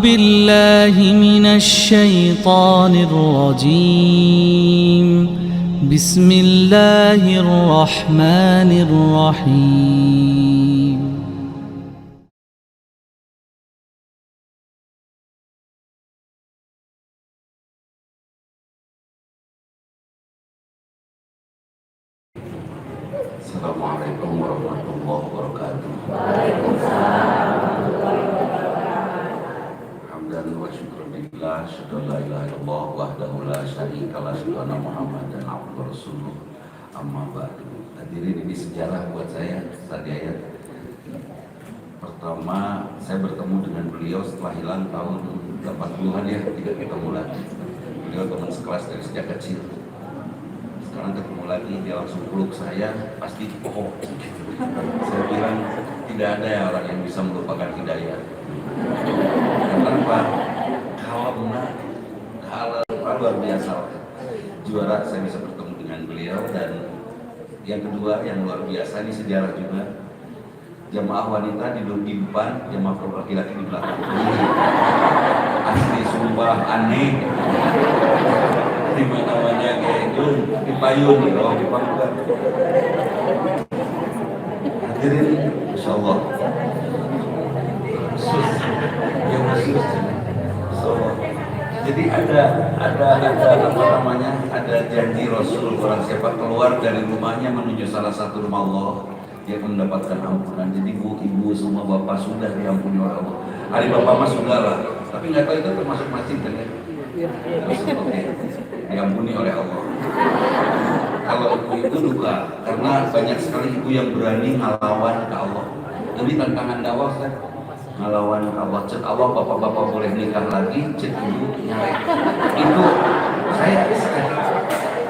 بالله من الشيطان الرجيم بسم الله الرحمن الرحيم Assalamualaikum warahmatullahi wabarakatuh. Hamdan wa syukran lillah, syukur la ilaha illallah wahdahu la syarika lah, syukur Muhammadan abduhu wa rasuluh. Amma ba'du. Hadirin, ini sejarah buat saya tadi ayat. Pertama saya bertemu dengan beliau setelah hilang tahun 80-an ya, tidak ketemu lagi. Beliau teman sekelas dari sejak kecil. Sekarang ketemu lagi, dia langsung peluk saya, pasti bohong. Saya bilang, tidak ada ya orang yang bisa melupakan hidayah. Kenapa? Kalau luar biasa. Juara saya bisa bertemu dengan beliau. Dan yang kedua, yang luar biasa, ini sejarah juga. Jamaah wanita duduk di depan, jamaah laki-laki di belakang. Asli sumpah aneh. Di mana-mana kayak itu, di payung nih, di pangkat. Hadirin, insya Allah. Jadi ada apa namanya? Ada janji Rasul, orang siapa keluar dari rumahnya menuju salah satu rumah Allah, dia mendapatkan ampunan. Jadi ibu semua bapak sudah diampuni oleh Allah. Hari bapak mah sudah lah, tapi nggak tahu itu termasuk masjid kan ya? Oke, diampuni oleh Allah. Kalau ibu itu duka, karena banyak sekali ibu yang berani ngelawan ke Allah. Ini tantangan dakwah kan? Ngelawan ke Allah, cek Allah bapak-bapak boleh nikah lagi, cek ibu nyalek. Itu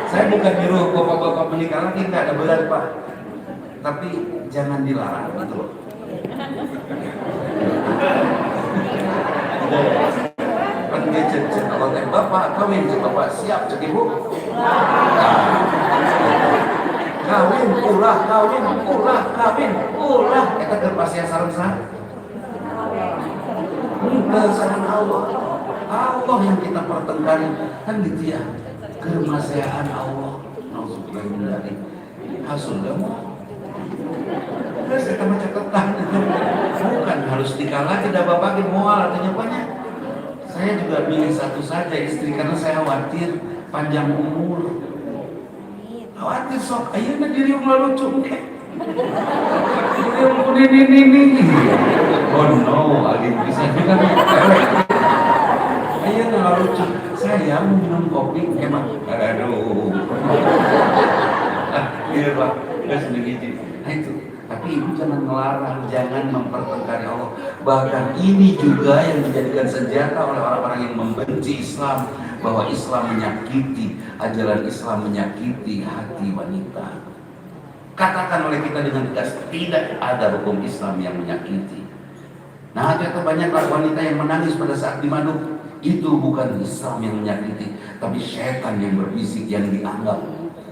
saya bukan nyuruh bapak-bapak menikah lagi, nggak ada berat pak. Tapi jangan dilarang gitu loh. Kan dia cek kalau bapak kawin, cek bapak siap, cek ibu. Kawin, ulah. Kita terpasti sarang-sarang. Berdasarkan Allah yang kita pertengkari kan gitu ya, kemaslahatan Allah. Nauzubillah min dzalik. Hasil kamu terus kita catatan bukan harus dikalah, tidak bapak mual artinya banyak. Saya juga pilih satu saja istri karena saya khawatir panjang umur. Khawatir sok ayeuna diri lucu ke ini. Oh no, agak bisa juga. Ayo nggak lucu. Saya mau minum kopi, emang. Aduh. Iya pak, nggak sedikit. Nah itu. Tapi ibu jangan melarang, jangan mempertengkari Allah. Bahkan ini juga yang dijadikan senjata oleh orang-orang yang membenci Islam, bahwa Islam menyakiti, ajaran Islam menyakiti hati wanita. Katakan oleh kita dengan tegas, tidak ada hukum Islam yang menyakiti. Nah, ternyata banyak wanita yang menangis pada saat dimanuk. Itu bukan Islam yang menyakiti, tapi setan yang berbisik yang dianggap,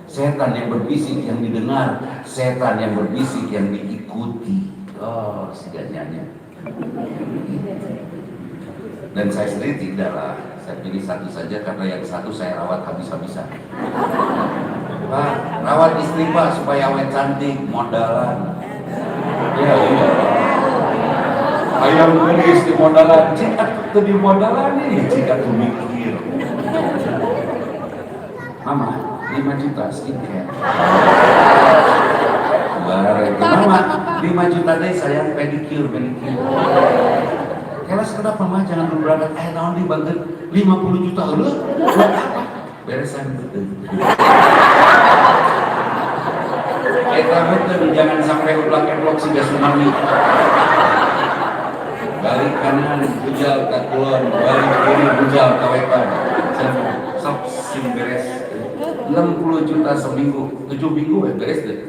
setan yang berbisik yang didengar, setan yang berbisik yang diikuti. Oh, segalanya. Dan saya sendiri tidak lah. Saya pilih satu saja karena yang satu saya rawat habis-habisan. Pak, rawat istri pak supaya awet cantik, modalan. Ya iya. Ayam gelis di modalan, jika itu di modalan nih, jika itu mikir. Mama, 5 juta skincare. Mama, 5 juta deh sayang pedicure. Kalau sekedar mama jangan berangkat, tahun di banget 50 juta lu. Buat apa? Beresan betul. Betul, jangan sampai ulang-ulang sudah tsunami. Balik kanan, bujal ke kulon, balik kiri, bujal ke wetan. Sok sim beres. 60 juta seminggu, 7 minggu beres deh.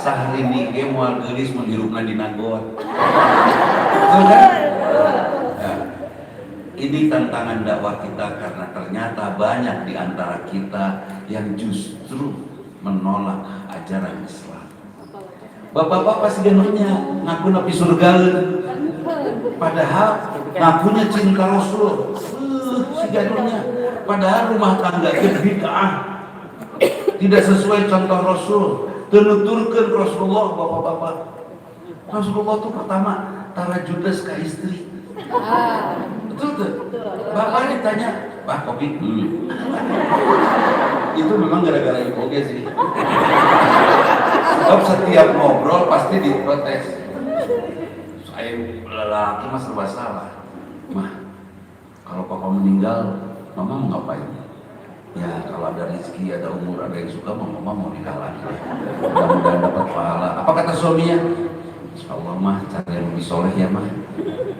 Sahri nike mual gelis menghirupna di nagot. Betul kan? Nah, ini tantangan dakwah kita karena ternyata banyak di antara kita yang justru menolak ajaran Islam. Bapak-bapak pasti genuhnya ngaku napi surga. Padahal ngakunya cinta Rasul, si jadulnya. Padahal rumah tangga bid'ah, tidak sesuai contoh Rasul. Tenuturkan Rasulullah, bapak-bapak. Rasulullah itu pertama tara judes ke istri. Betul tuh. Bapak ditanya, Pak kopi? Itu memang gara-gara ibu sih. Sebab setiap ngobrol pasti diprotes. Saya lelaki mas serba salah. Mah, kalau papa meninggal, mama mau ngapain? Ya kalau ada rezeki, ada umur, ada yang suka, mama mau nikah lagi. Mudah-mudahan dapat pahala. Apa kata suaminya? Insyaallah mah cari yang lebih soleh ya mah.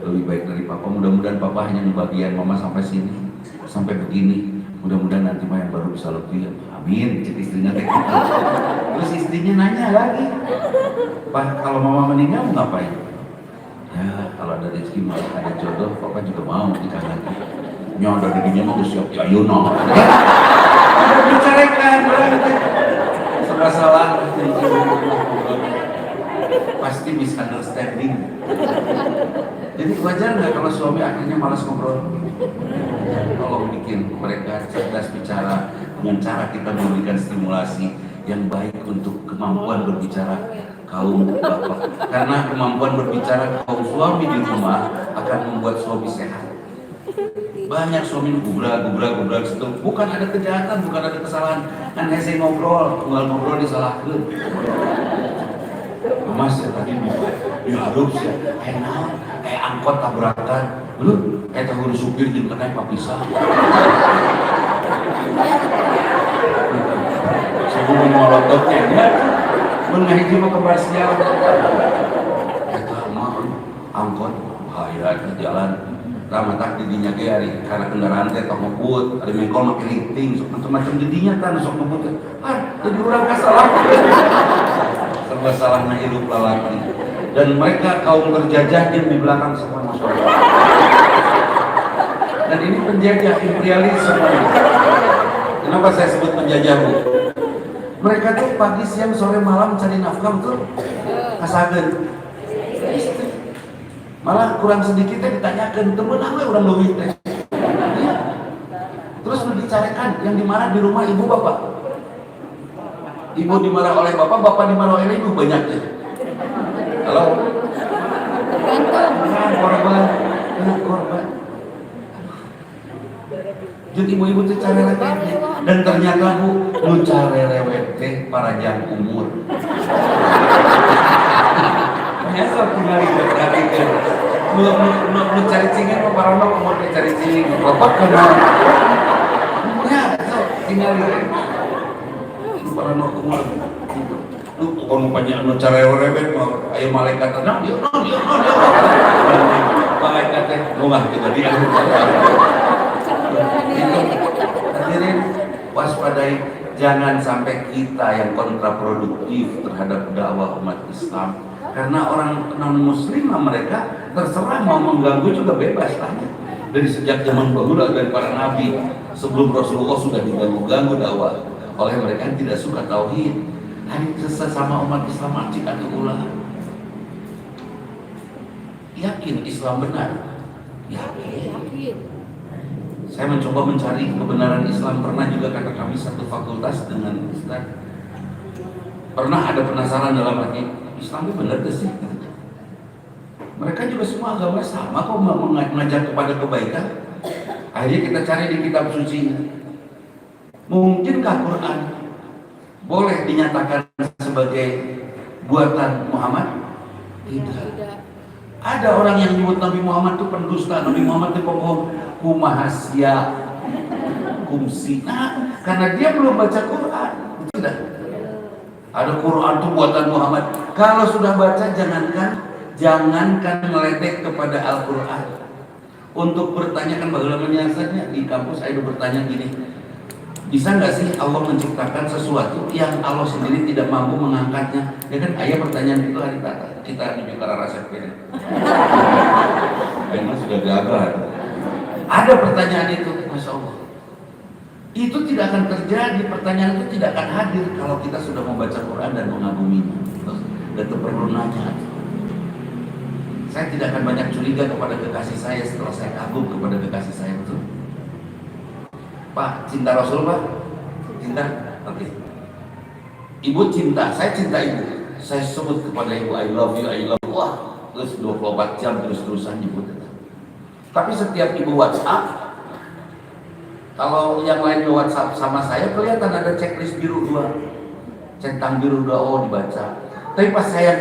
Lebih baik dari papa. Mudah-mudahan papa hanya di bagian mama sampai sini, sampai begini. Mudah-mudahan nanti mah yang baru bisa lebih. Amin. Jadi istrinya kayak gitu. Terus istrinya nanya lagi, Pak kalau mama meninggal mau ngapain? Ya kalau ada rezeki mah ada jodoh, papa juga mau nikah lagi. Nyawa dari dirinya mau siap ya you know. Udah bicarakan serba salah. Pasti misunderstanding. Jadi wajar nggak kalau suami akhirnya malas ngobrol? Kalau bikin mereka cerdas bicara dengan cara kita memberikan stimulasi yang baik untuk kemampuan berbicara kaum bapak. Karena kemampuan berbicara kaum suami di rumah akan membuat suami sehat. Banyak suami gubrak situ. Bukan ada kejahatan, bukan ada kesalahan. Kan saya ngobrol, tinggal ngobrol disalahkan. Mas ya tadi diharus ya, kayak angkot tabrakan. Lu kayak tahu supir jeung kena papisah. Sebelum molototnya ya. Mun ngahiji mah kebersihan. Eta mah angkot bahaya di jalan. Ramatak didinya ge ari karena kendaraan teh tok ngebut, ari mengkol make lifting, sok macam-macam didinya tah sok ngebut. Jadi urang kasalah. Serba salahna hidup lalaki. Dan mereka kaum berjajah yang di belakang semua masyarakat. Dan ini penjajah imperialis semuanya. Kenapa saya sebut penjajah Bu? Mereka tuh pagi, siang, sore, malam cari nafkah tuh kasageun. Malah kurang sedikit ditanyakan temen apa orang leuwih teh. Terus dicarikan yang dimarah di rumah ibu bapak. Ibu dimarah oleh bapak dimarah oleh ibu banyaknya. Halo. Korban. Jadi ibu-ibu itu cari lewet dan ternyata Bu, lu cari lewet teh para jam umur. Biasa tinggal diperhatikan. Lu cari cingin mau para orang mau cari cingin. Bapak kenal. Ya, tinggal lewet. Lu para orang umur. Lu kalau banyak lu cari lewet mau ayo malaikat tenang dia. Malaikat teh rumah kita dia. Hadirin waspadai, jangan sampai kita yang kontraproduktif terhadap dakwah umat Islam. Karena orang non muslim mereka terserah mau mengganggu juga bebas lah. Dari sejak zaman bahula dan para nabi sebelum Rasulullah sudah diganggu-ganggu dakwah oleh mereka yang tidak suka tauhid. Hari sesama umat Islam acikan ulah. Yakin Islam benar? Yakin. Saya mencoba mencari kebenaran Islam, pernah juga kakak kami satu fakultas dengan Ustaz. Pernah ada penasaran dalam hati, Islam itu benar gak sih? Mereka juga semua agama sama kok mengajak kepada kebaikan. Akhirnya kita cari di kitab suci. Mungkinkah Quran boleh dinyatakan sebagai buatan Muhammad? Tidak. Ada orang yang menyebut Nabi Muhammad itu pendusta, Nabi Muhammad itu pembohong. Kumahasya kumsi. Nah, karena dia belum baca Quran. Tidak. Ada Quran itu buatan Muhammad. Kalau sudah baca jangankan meledek kepada Al-Quran. Untuk bertanyakan bagaimana menyiasatnya di kampus, saya bertanya gini. Bisa nggak sih Allah menciptakan sesuatu yang Allah sendiri tidak mampu mengangkatnya? Ya kan ayah pertanyaan itu hari kita di Jakarta Rasep ini. Memang sudah gagal. Ada pertanyaan itu, Masya Allah. Itu tidak akan terjadi, pertanyaan itu tidak akan hadir kalau kita sudah membaca Quran dan mengaguminya. Dan itu perlu nanya. Saya tidak akan banyak curiga kepada kekasih saya setelah saya kagum kepada kekasih saya, betul? Pak, cinta Rasul Pak? Cinta? Oke. Ibu cinta, saya cinta ibu. Saya sebut kepada ibu, I love you, I love you. Wah, terus 24 jam terus-terusan nyebut. Tapi setiap ibu WhatsApp, kalau yang lain WhatsApp sama saya, kelihatan ada checklist biru 2, centang biru 2, oh dibaca. Tapi pas saya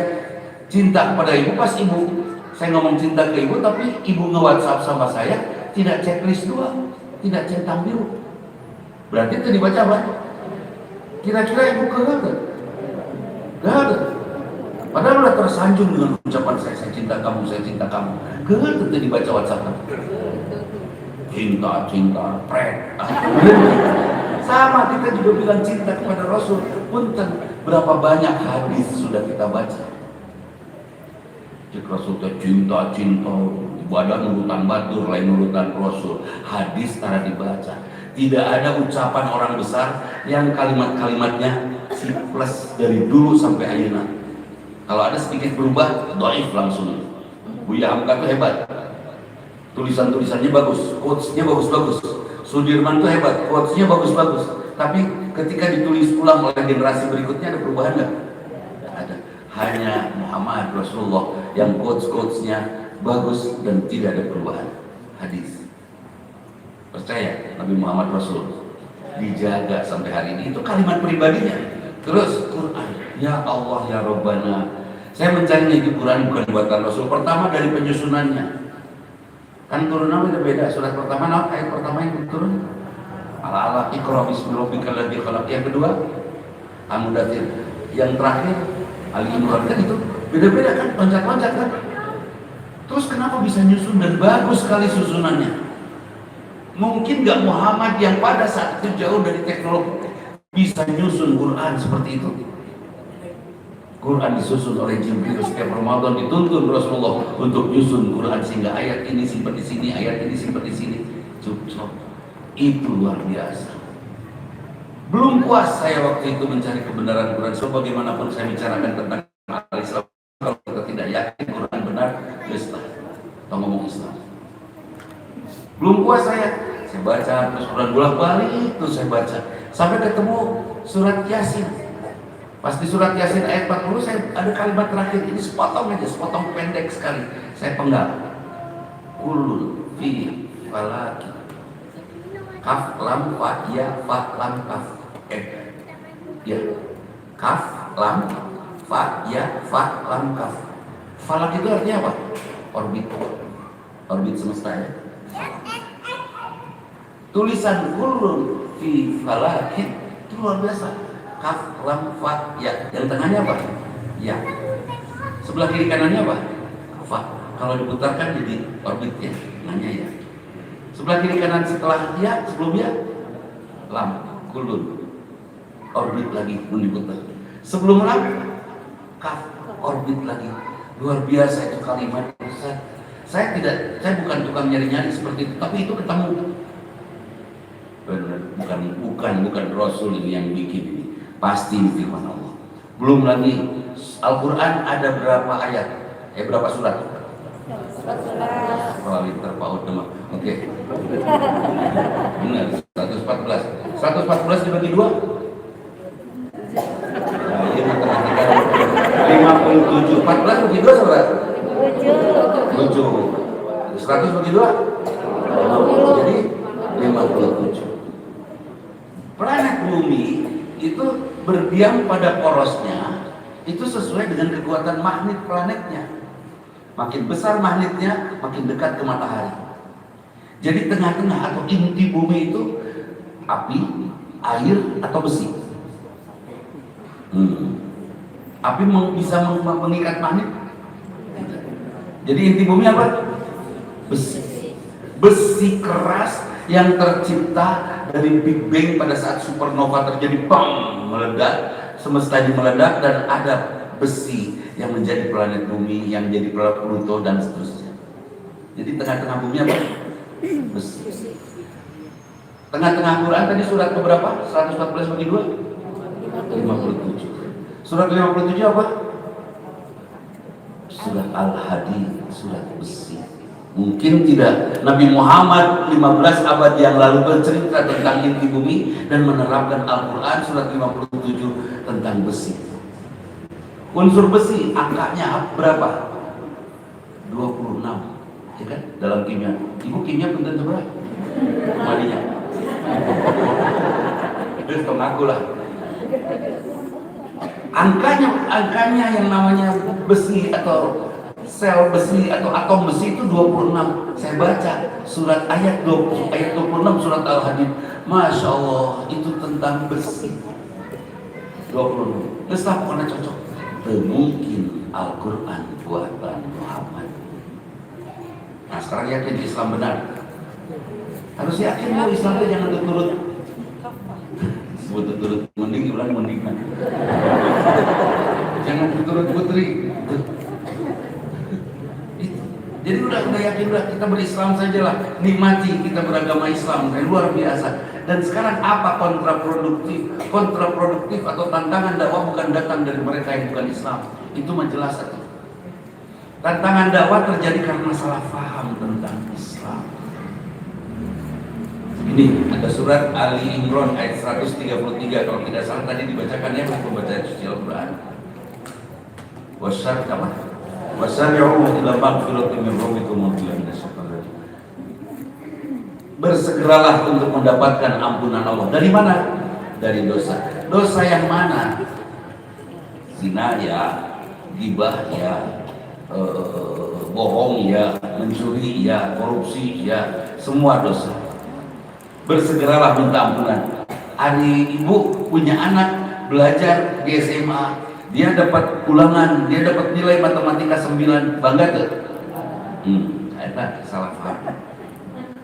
cinta kepada ibu, pas ibu, saya ngomong cinta ke ibu, tapi ibu nge-WhatsApp sama saya, tidak checklist 2, tidak centang biru. Berarti itu dibaca apa? Kira-kira ibu kagak? Gak ada. Padahal udah tersanjung dengan ucapan saya cinta kamu, saya cinta kamu. Gak ada dibaca WhatsApp. Cinta, pret. Sama kita juga bilang cinta kepada Rasul. Punten, berapa banyak hadis sudah kita baca. Cik Rasul cinta, ibadah nurutan batur, lain nurutan Rasul. Hadis tara dibaca. Tidak ada ucapan orang besar yang kalimat-kalimatnya plus dari dulu sampai ayeuna. Kalau ada sedikit berubah, dhaif langsung. Buya Hamka itu hebat. Tulisan-tulisannya bagus, quotes-nya bagus-bagus. Sudirman itu hebat, quotes-nya bagus-bagus. Tapi ketika ditulis ulang oleh generasi berikutnya ada perubahan nggak? Nggak ada. Hanya Muhammad Rasulullah yang quotes-quotes-nya bagus dan tidak ada perubahan. Hadis. Percaya Nabi Muhammad Rasul dijaga sampai hari ini. Itu kalimat pribadinya. Terus Quran, ya Allah ya Rabbana. Saya mencari itu Quran bukan buatan Rasul. Pertama dari penyusunannya. Kan turunan beda. Surat pertama, ayat pertama yang turun ala iqra bismi rabbikal ladzi khalaq. Yang kedua Al-Mudaththir. Yang terakhir Ali Imran. Kan itu beda-beda kan, loncat-loncat kan. Terus kenapa bisa nyusun dan bagus sekali susunannya? Mungkin gak Muhammad yang pada saat itu jauh dari teknologi bisa nyusun Quran seperti itu. Quran disusun oleh Jibril setiap Ramadan, dituntun Rasulullah untuk nyusun Quran sehingga ayat ini simpan di sini, ayat ini simpan di sini. Cukup. Itu luar biasa. Belum puas saya waktu itu mencari kebenaran Quran. So bagaimanapun saya bicarakan tentang Islam, kalau kita tidak yakin Quran benar, Islam. Atau ngomong Islam. Belum puas saya baca terus Quran bolak-balik terus saya baca sampai ketemu surat Yasin. Pas di surat Yasin ayat 40 saya ada kalimat terakhir ini sepotong aja, sepotong pendek sekali. Saya penggal. Kulul fi falaki. Kaf lam fa ya fa lam kaf. Ya. Kaf lam fa ya fa lam kaf. Falak itu artinya apa? Orbit. Orbit semesta ya. Tulisan kulun fi falakin itu luar biasa. Kaf lam fa ya. Yang tengahnya apa? Ya. Sebelah kiri kanannya apa? Fa. Kalau diputarkan jadi orbit ya. Namanya ya. Sebelah kiri kanan setelah ya, sebelumnya lam kulun. Orbit lagi diputar. Sebelum lam kaf orbit lagi. Luar biasa itu kalimat. Saya bukan tukang nyari-nyari seperti itu, tapi itu ketemu. Benar, bukan Rasul ini yang bikin ini. Pasti firman Allah. Belum lagi Al-Quran ada berapa ayat? Berapa surat? Kalau terpaut nama. Oke. Benar, 114. 114 dibagi 2? Nah, ini matematika 57. 14 bagi 2 saudara? 7. 100 bagi 2? Jadi 57. Planet bumi itu berdiam pada porosnya itu sesuai dengan kekuatan magnet planetnya. Makin besar magnetnya, makin dekat ke matahari. Jadi tengah-tengah atau inti bumi itu api, air atau besi. Api bisa mengikat magnet. Jadi inti bumi apa? Besi. Besi keras yang tercipta dari Big Bang pada saat supernova terjadi, bang, meledak, semesta meledak dan ada besi yang menjadi planet bumi, yang menjadi planet Pluto dan seterusnya. Jadi tengah-tengah bumi apa? Besi. Tengah-tengah Quran tadi surat keberapa? 114 bagi 2? 57. Surat 57 apa? surat Al-Hadid, surat besi. Mungkin tidak. Nabi Muhammad 15 abad yang lalu bercerita tentang inti bumi dan menerapkan Al-Quran surat 57 tentang besi. Unsur besi angkanya berapa? 26, ya kan? Dalam kimia. Ibu kimia punten berapa? Malinya. Terus aku lah. Angkanya yang namanya besi atau sel besi atau atom besi itu 26. Saya baca surat ayat 26 surat Al-Hadid. Masya Allah, itu tentang besi. 26. Terus pokoknya cocok. Mungkin Al-Quran buatan Muhammad. Nah sekarang yakin Islam benar. Harus yakin bahwa Islam itu jangan turut turut mending bilang mendingan. Jangan turut putri. Jadi udah yakin udah kita berislam sajalah, nikmati kita beragama Islam yang luar biasa. Dan sekarang apa kontraproduktif atau tantangan dakwah bukan datang dari mereka yang bukan Islam. Itu jelas satu. Tantangan dakwah terjadi karena salah paham tentang Islam. Ini ada surat Ali Imran ayat 133 kalau tidak salah tadi dibacakan ya pembaca suci Al-Quran. Wasari'u ila maghfiratin min rabbikum wa ridwanin minasyaitonir rajim. Bersegeralah untuk mendapatkan ampunan Allah. Dari mana? Dari dosa. Dosa yang mana? Zina ya, gibah ya, bohong ya, mencuri ya, korupsi ya, semua dosa. Bersegeralah minta ampunan. Hari ibu punya anak belajar di SMA, dia dapat ulangan, dia dapat nilai matematika 9, bangga tuh? Salah paham.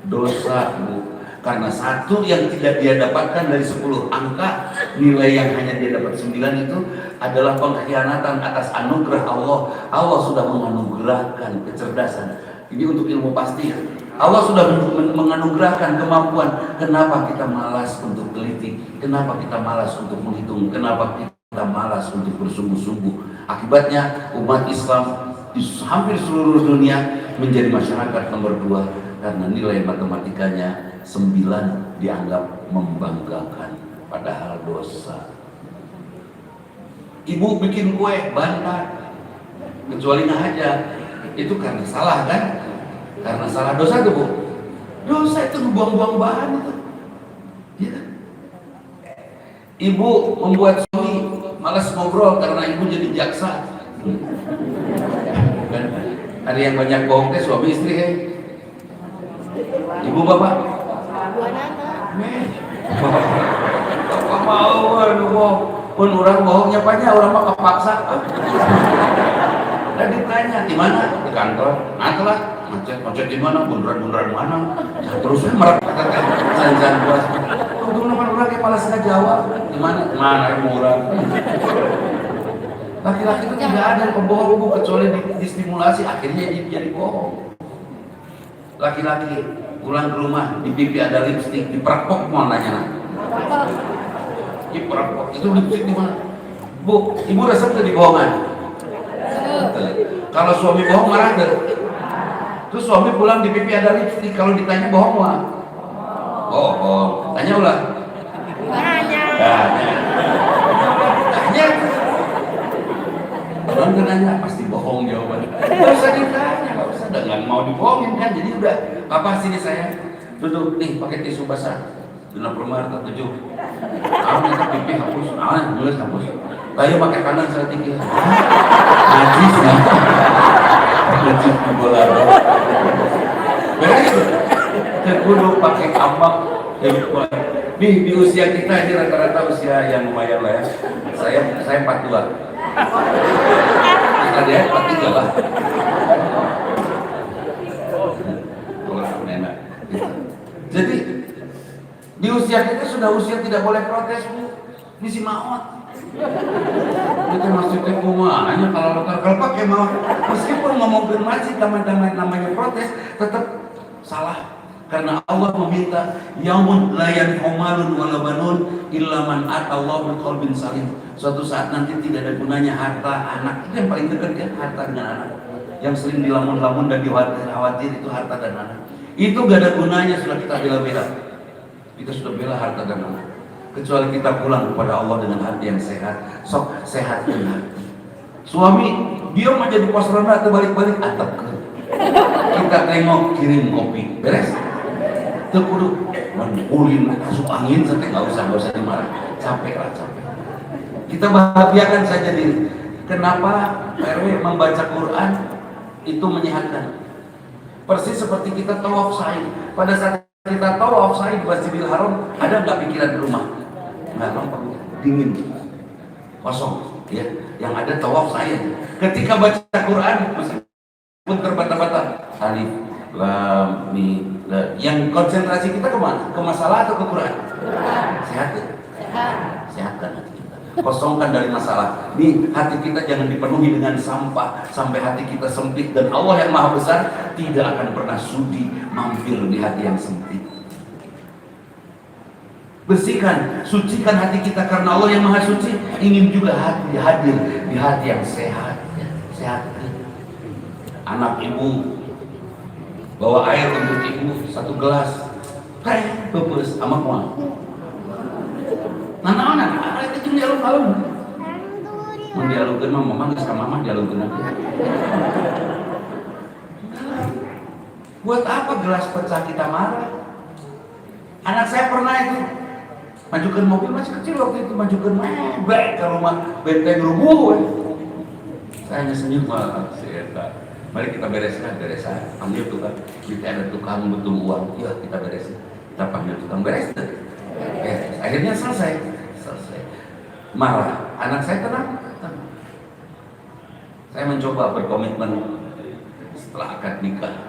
Dosa bu, karena satu yang tidak dia dapatkan dari 10 angka, nilai yang hanya dia dapat 9 itu adalah pengkhianatan atas anugerah Allah. Allah sudah menganugerahkan kecerdasan. Ini untuk ilmu pasti. Allah sudah menganugerahkan kemampuan. Kenapa kita malas untuk teliti? Kenapa kita malas untuk menghitung? Kenapa kita malas untuk bersungguh-sungguh? Akibatnya umat Islam di hampir seluruh dunia menjadi masyarakat nomor 2 karena nilai matematikanya 9 dianggap membanggakan, padahal dosa. Ibu bikin kue bantar, kecuali ngajar, itu karena salah kan? Karena salah dosa tuh bu. Dosa itu buang-buang bahan itu. Ya. Ibu membuat suami malas ngobrol karena ibu jadi jaksa. Kan? Ada yang banyak bohong teh suami istri kan? Ibu bapak? Bapak mau bohong. Pun orang bohongnya banyak, orang mah kepaksa. Dan ditanya di mana? Di kantor. Nantilah macet di mana? Bundaran mana? Ya, terus merak katakan sanjan puas. Untung nomor orang yang malas nggak jawab. Di mana? Mana murah? Laki-laki itu tidak ada yang pembohong bu, kecuali distimulasi akhirnya jadi bohong. Laki-laki pulang ke rumah di pipi ada lipstik, diperakpok mau nanya. Diperakpok itu lipstik di mana? Bu, ibu resep tuh di bohongan. Kalau suami bohong marah gak? Terus suami pulang di pipi ada lipstik, kalau ditanya bohong mah? Bohong. Tanya ulah. Tanya. Orang kan nanya pasti bohong jawabannya. Gak usah ditanya, gak usah. Nggak mau dibohongin kan, jadi udah. Papa sini saya duduk nih pakai tisu basah. Dina permar tertujuh. Kamu minta pipi hapus, nulis hapus. Lalu pakai kanan saya tinggi. Najis nih. Najis di bola. Begitu. Terkudu pakai ambak. Di usia kita ini rata-rata usia yang lumayan lah ya. Saya 42. Kita dia 43 lah. Jadi di usia kita sudah usia tidak boleh protes bu, misi maut. Itu maksudnya kumanya kalau pakai maut, meskipun ngomong masjid namanya protes tetap salah. Karena Allah meminta yaumun la yanfa'u malun wala banun illa man atallahu biqalbin salim. Suatu saat nanti tidak ada gunanya harta, anak. Itu yang paling dekat kan, harta dengan anak. Yang sering dilamun-lamun dan khawatir itu harta dan anak. Itu gak ada gunanya sudah kita bela-bela. Kita sudah bela harta dan anak. Kecuali kita pulang kepada Allah dengan hati yang sehat. Sok sehatkan hati. Suami dia mau jadi pos ronda atau balik-balik atap ke. Kita tengok kirim kopi, beres. Kudu menggulin masuk angin sampai nggak usah dimarah, capek. Kita bahagiakan saja diri. Kenapa RW membaca Quran itu menyehatkan? Persis seperti kita tawaf sa'i. Pada saat kita tawaf sa'i di Masjidil Haram, ada nggak pikiran di rumah? Nggak, nampak dingin, kosong. Ya, yang ada tawaf sa'i. Ketika baca Quran, meskipun terbata-bata, alif, lam, mim. Yang konsentrasi kita kemana? Ke masalah atau ke Quran? Sehat. Sehatkan hati kita. Kosongkan dari masalah. Nih, hati kita jangan dipenuhi dengan sampah sampai hati kita sempit, dan Allah yang Maha Besar tidak akan pernah sudi mampir di hati yang sempit. Bersihkan, sucikan hati kita karena Allah yang Maha Suci ingin juga hati hadir di hati yang sehat. Sehatkan. Anak ibu bawa air untuk ibu 1 gelas, kayak bebes sama kuah. Anak-anak, itu dialog-alog. Mendialogkan mama nggak sama mama dialogkan aja. Buat apa gelas pecah kita marah? Anak saya pernah itu majukan mobil masih kecil waktu itu, majukan baik ke rumah benteng rubuh. Saya hanya senyum malah. Mari kita bereskan. Panggil tukang. Kita ada tukang butuh uang. Ya kita beresin. Kita panggil tukang beres. Akhirnya selesai. Marah. Anak saya tenang. Saya mencoba berkomitmen setelah akad nikah.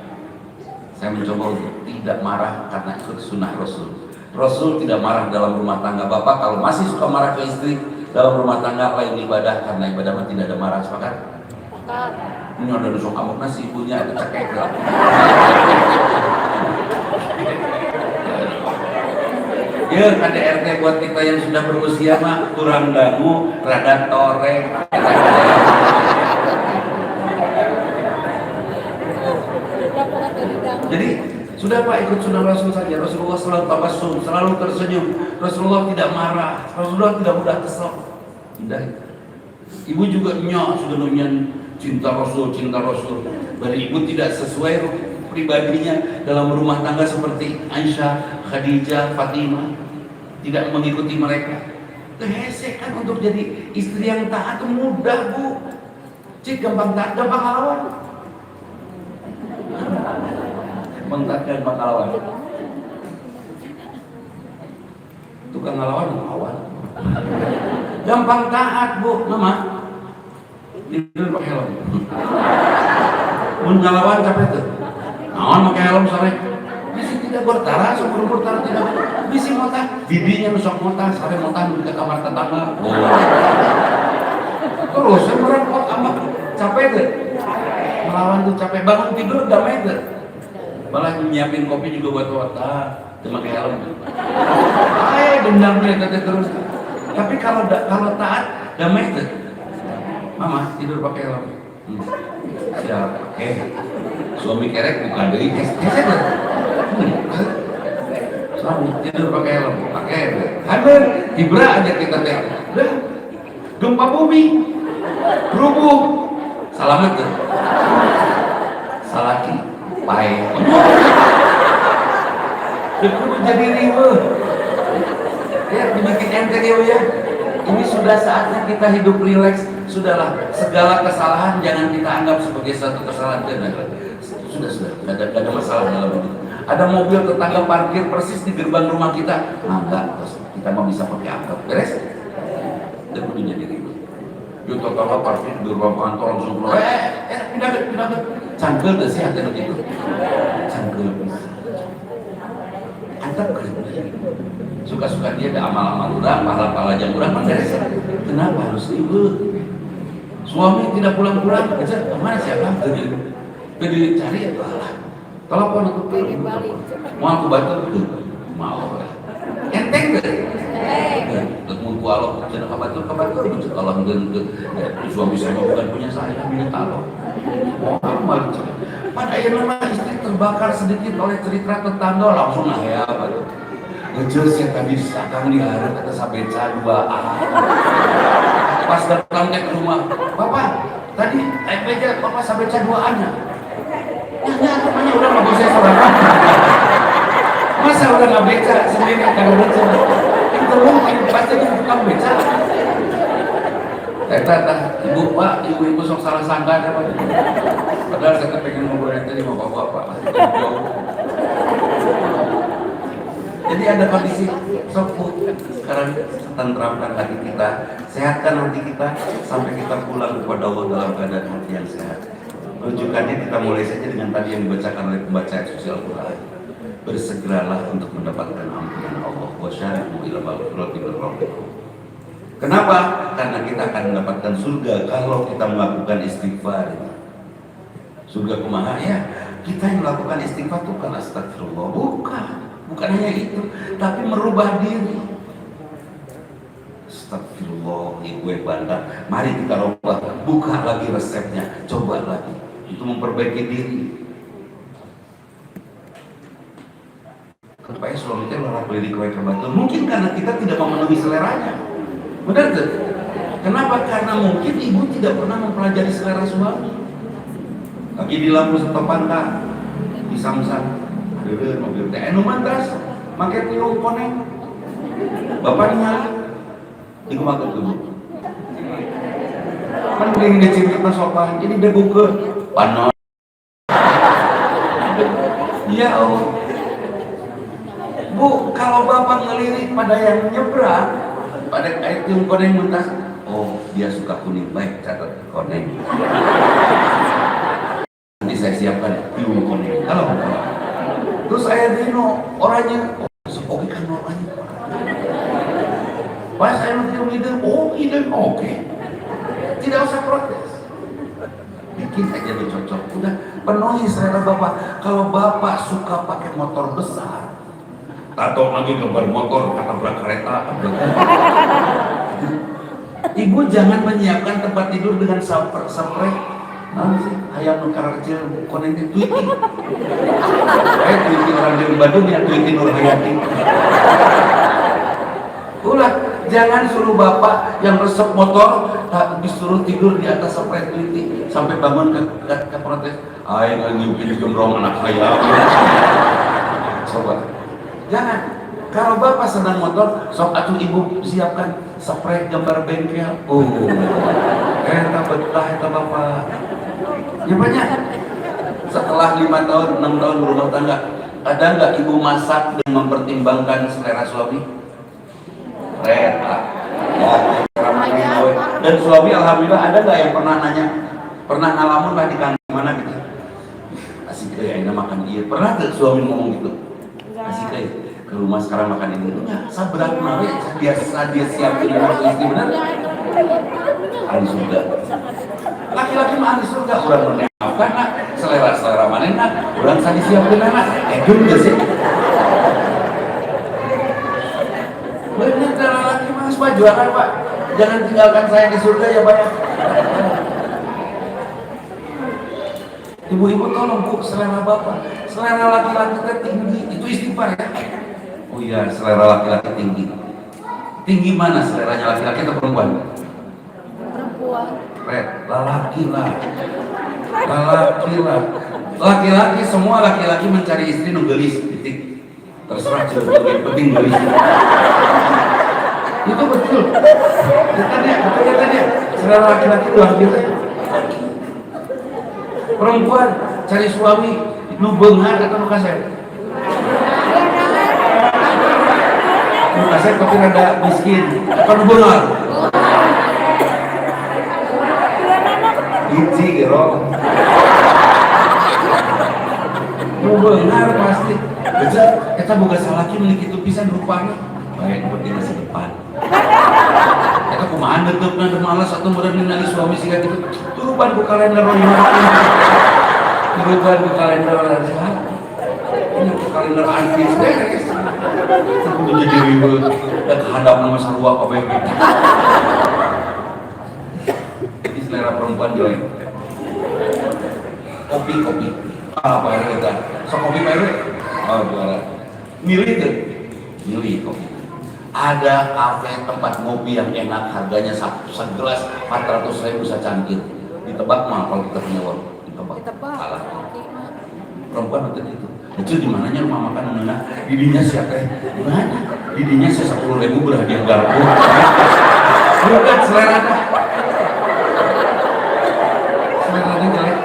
Saya mencoba untuk tidak marah karena ikut sunnah Rasul. Rasul tidak marah dalam rumah tangga. Bapak kalau masih suka marah ke istri dalam rumah tangga, lain ibadah, karena ibadah tidak ada marah. Sepakat? Ini ada nusuk kamu nasi ibunya ada cekek. Ya KDRT buat kita yang sudah berusia mah kurang dangu, rada toreng. Jadi sudah Pak, ikut sunnah Rasul saja. Rasulullah selalu tabassum, selalu tersenyum. Rasulullah tidak marah, Rasulullah tidak mudah kesal. Tidak. Ibu juga sudah nunyan cinta Rasul. Dari ibu tidak sesuai pribadinya dalam rumah tangga seperti Aisyah, Khadijah, Fatimah, tidak mengikuti mereka. Hese kan untuk jadi istri yang taat itu mudah Bu. Cik gampang taat, gampang lawan. Mengatakan pahlawan. Tukang ngelawan. Gampang taat Bu, Mama. Tidur pakai helm. Mun ngelawan capek tuh. Naon pakai helm sore. Bisa tidak bertara, syukur bertara tidak. Bisa motah, bibinya nusok motah, sore motah di kamar tetangga. Terus saya merepot amat. Capek tuh. Melawan tuh capek, bangun tidur damai tuh. Malah nyiapin kopi juga buat wata, cuma pakai helm. Dendamnya tadi terus. Tapi kalau taat damai tuh. Mama tidur pakai helm. Siap. Suami kerek bukan dari keset tuh. Suami tidur pakai helm, pakai. Hadir Ibra aja kita teh. Gempa bumi, rubuh, salamet tuh. Salaki. Baik. Itu menjadi riwe. Ya, dibikin ente ya. Ini sudah saatnya kita hidup rileks. Sudahlah, segala kesalahan jangan kita anggap sebagai satu kesalahan. Sudah, tidak ada masalah dalam itu. Ada mobil tetangga parkir persis di gerbang rumah kita. Enggak, kita mau bisa pakai angkot. Beres? Dan menjadi riwe. Yuk tetangga parkir di gerbang kantor langsung keluar. Pindah. Cangkel gak sih hati begitu? Cangkel bisa. Antap keren. Suka-suka dia ada amal-amal urang, pahala-pahala jam urang, beres. Kenapa harus ribut? Suami tidak pulang-pulang, kejar kemana siapa? Jadi cari ya Allah. Telepon aku mau aku bantu mau lah. Enteng deh. Ketemu kualo cenah kabatur kalau suami saya bukan punya saya, punya talo. Muhammad. Pada akhirnya istri terbakar sedikit oleh cerita tetangga langsung ya apa tuh. Ngejel sih tadi sakang di hari kata sabeca 2A. Pas datang ke rumah, Bapak, tadi meja Bapak sabeca 2A-nya. Ya, namanya udah nggak bisa saudara. Masa udah nggak beca sendiri kalau beca. Itu mungkin pasti tukang beca. Ibu Pak, ibu sok salah sangka ada Pak. Padahal saya pengen ngobrol tadi sama Bapak. Jadi ada kondisi sok sekarang tentramkan hati kita, sehatkan hati kita sampai kita pulang kepada Allah dalam keadaan hati yang sehat. Rujukannya kita mulai saja dengan tadi yang dibacakan oleh pembaca suci Al-Quran. Bersegeralah untuk mendapatkan ampunan Allah. Wasyari'u ila maghfirati min rabbikum. Kenapa? Karena kita akan mendapatkan surga kalau kita melakukan istighfar. Surga kumaha ya? Kita yang melakukan istighfar itu bukan astagfirullah, bukan hanya itu, tapi merubah diri. Astagfirullah, gue bandar. Mari kita rubah, buka lagi resepnya, coba lagi. Itu memperbaiki diri. Supaya suami kita orang beli kue kebetulan. Mungkin karena kita tidak memenuhi seleranya. Benar tuh? Kenapa? Karena mungkin ibu tidak pernah mempelajari selera suami. Lagi di lampu setopan tak, di samsat, ada mobil teh, mantras, makai tiru koneng. Bapak nyala, di rumah tuh. Kan beli ngecil kita sopan, jadi dia buka panon. Ya Allah. Bu, kalau bapak ngelirik pada yang nyebrang, pada air tiung koneng mentas, oh dia suka kuning, baik catat koneng. Nanti saya siapkan tiung koneng. Kalau terus saya dino orangnya, oke kan orangnya. Pas saya tiung ide, oke. Tidak usah protes. Bikin aja lebih cocok. Udah penuhi selera bapak. Kalau bapak suka pakai motor besar, atau lagi gambar motor ketabrak kereta, ibu jangan menyiapkan tempat tidur dengan spray. Nanti sih ayam nukar kecil koneknya tweeting. Tweeting orang di Bandung ya, tweeting Nur Hayati. Ulah, jangan suruh bapak yang resep motor disuruh tidur di atas spray tweeting sampai bangun ke protes. Ayo ngiupin gembrong anak saya. Coba. Jangan. Kalau bapak senang motor, sok atuh ibu siapkan spray gambar bengkel. Eta betah eta bapak. Ya banyak. Setelah 5 tahun, 6 tahun berumah tangga, ada nggak ibu masak dan mempertimbangkan selera suami? Reta. Dan suami alhamdulillah ada nggak yang pernah nanya, pernah ngalamun lah di kantor mana gitu? Asik kayak makan iya. Pernah nggak suami ngomong gitu? Asik kayak ke rumah sekarang makan ini enggak sabrak nawe biasa dia siapin anak istri benar ahli surga. Laki-laki mah ahli surga orang menengah karena selera mana nak orang sadi siapin anak itu enggak sih benar cara laki mah semua jualan pak, jangan tinggalkan saya di surga ya pak. Ibu-ibu tolong bu, selera bapak, selera laki-laki tinggi itu istighfar ya. Oh iya, selera laki-laki tinggi. Tinggi mana seleranya laki-laki atau perempuan? Perempuan. Laki lah. Laki-laki semua laki-laki mencari istri nunggelis titik. Terserah cerita penting gelis. Itu betul. Betul ya. Selera laki-laki luar biasa. Perempuan cari suami nu beunghar atau nu kasep? Kasep tapi rada miskin, kan benar. Hiji gero. Benar pasti. Bener, kita boga salaki meuli kitu pisan rupana. Bae penting masa depan. Eta kumaha neuteupna teu malas atuh meureun ningali suami siga kitu. Turuban ku kalender roh. Turuban ku kalender sehat. kalender artis beres. Aku jadi ribet. Dan kehadap nama sarua KBB. Jadi selera perempuan jelek. Kopi. Apa yang kita? So kopi merek? Oh juara. Milih tuh. Milih kopi. Ada kafe tempat ngopi yang enak, harganya segelas 400.000 secangkir. Ditebak mah kalau kita punya uang. Ditebak. Kalah. Perempuan untuk itu. Itu di mananya rumah makan mana? Didinya siapa? Di mana? Didinya saya 10.000 berhadiah garpu. Bukan selera. Seleranya jelek.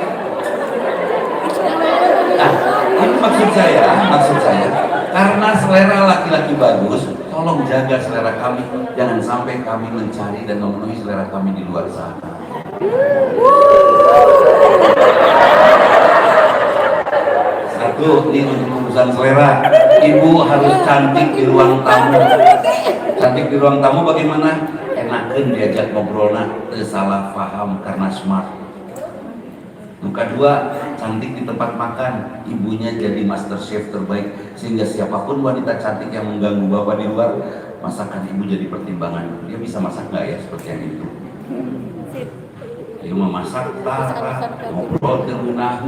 Nah, ini maksud saya, karena selera laki-laki bagus, tolong jaga selera kami, jangan sampai kami mencari dan memenuhi selera kami di luar sana. Satu, ini untuk urusan selera. Ibu harus cantik di ruang tamu. Cantik di ruang tamu bagaimana? Enakan diajak ngobrolnya, salah paham karena smart. Yang kedua, cantik di tempat makan, ibunya jadi master chef terbaik, sehingga siapapun wanita cantik yang mengganggu bapak di luar, masakan ibu jadi pertimbangan. Dia bisa masak nggak ya seperti yang itu? Dia memasak, ngobrol, terunah.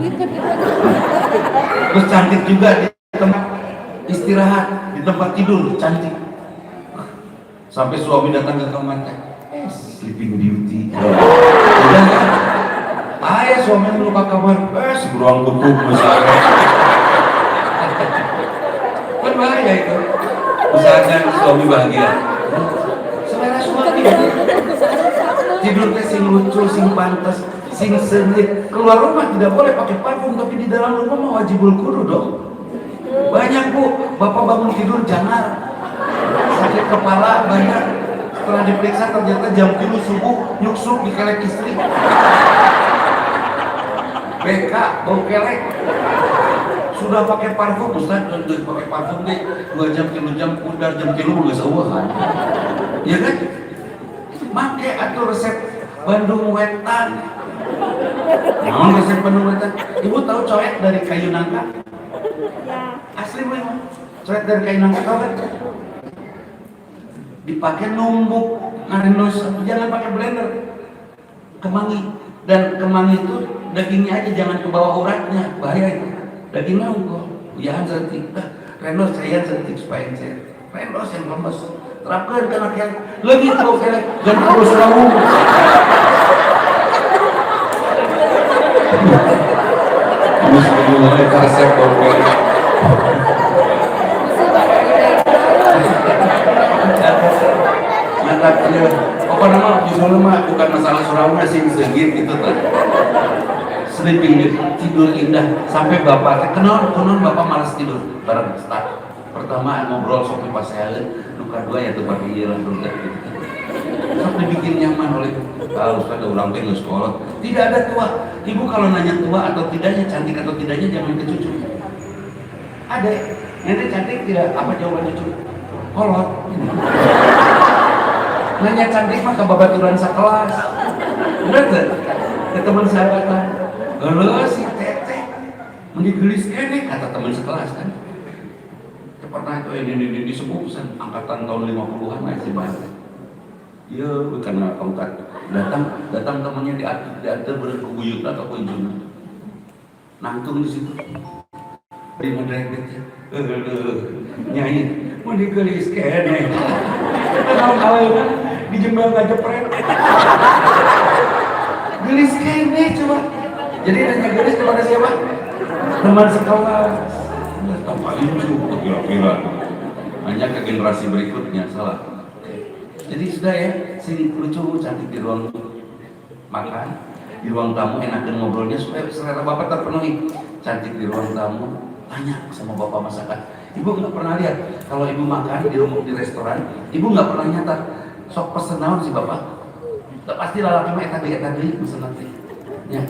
Terus cantik juga di tempat istirahat, di tempat tidur, cantik. Sampai suami datang ke kamar, sleeping beauty. Ayah suami dulu ke kamar, beruang kutub misalnya. Kan bahaya itu. Misalnya suami bahagia. Selera suami. Tidur sing lucu, sing pantas, sing sengit. Keluar rumah tidak boleh pakai parfum, tapi di dalam rumah mau wajibul kudu dong. Banyak bu, bapak bangun tidur jangan. Sakit kepala banyak. Setelah diperiksa ternyata jam 3 subuh nyuksuk di kelek istri. BK, bau kelek. Sudah pakai parfum, Ustaz, pakai parfum deh 2 jam, 3 jam, udah jam 3 nggak seuah kan? Iya kan? Make atau resep Bandung Wetan. Naon resep Bandung Wetan? Ibu tahu coek dari kayu nangka? Ya. Asli bu, coek dari kayu nangka tahu kan? Dipakai numbuk, ngarindos, jangan pakai blender. Kemangi, dan kemangi itu dagingnya aja, jangan ke bawah uratnya, bahaya itu. Dagingnya unggul, jangan sentik. Renos saya sentik supaya saya. Renos yang lemes. Terapkan ke anak yang lebih tahu kelek, jangan terus rawu. Terus mulai resep kelek. Mantapnya, apa nama judulnya mah bukan masalah surawnya sih segit gitu kan. Sleeping tidur indah sampai bapak kenal bapak malas tidur bareng start. Pertama ngobrol sok pas saya, luka dua ya tuh pakai iyalah dulu gitu. Sok dibikin nyaman oleh Ustaz ada ulang tahun sekolah. Tidak ada tua. Ibu kalau nanya tua atau tidaknya, cantik atau tidaknya jangan ke cucu. Ada, nenek cantik tidak? Apa jawaban cucu? Kolot. Nanya cantik mah ke babaturan sekelas. Udah tuh, ke teman sahabatan. Halo si teteh, mendigelis kene kata teman sekelas kan. Pernah itu ini disebut angkatan tahun 50-an masih banyak. Iya, karena angkat datang temannya diatur berkebuyut atau kunjungan. Nangtung di situ. Di ngedreket nyanyi mau digelis kene. Kalau kan di Jembel nggak jepret. Gelis kene coba. Jadi nanya gelis kepada siapa? Teman sekolah. Paling cukup kira-kira. Hanya ke generasi berikutnya salah. Jadi sudah ya, sing lucu cantik di ruang makan, di ruang tamu enakan ngobrolnya supaya selera bapak terpenuhi. Cantik di ruang tamu, tanya sama bapak masakan. Ibu nggak pernah lihat kalau ibu makan di rumah di restoran, ibu nggak pernah nyata. Sok pesen naon sih bapak? Pasti lalaki mah tadi pesen nanti. Ya,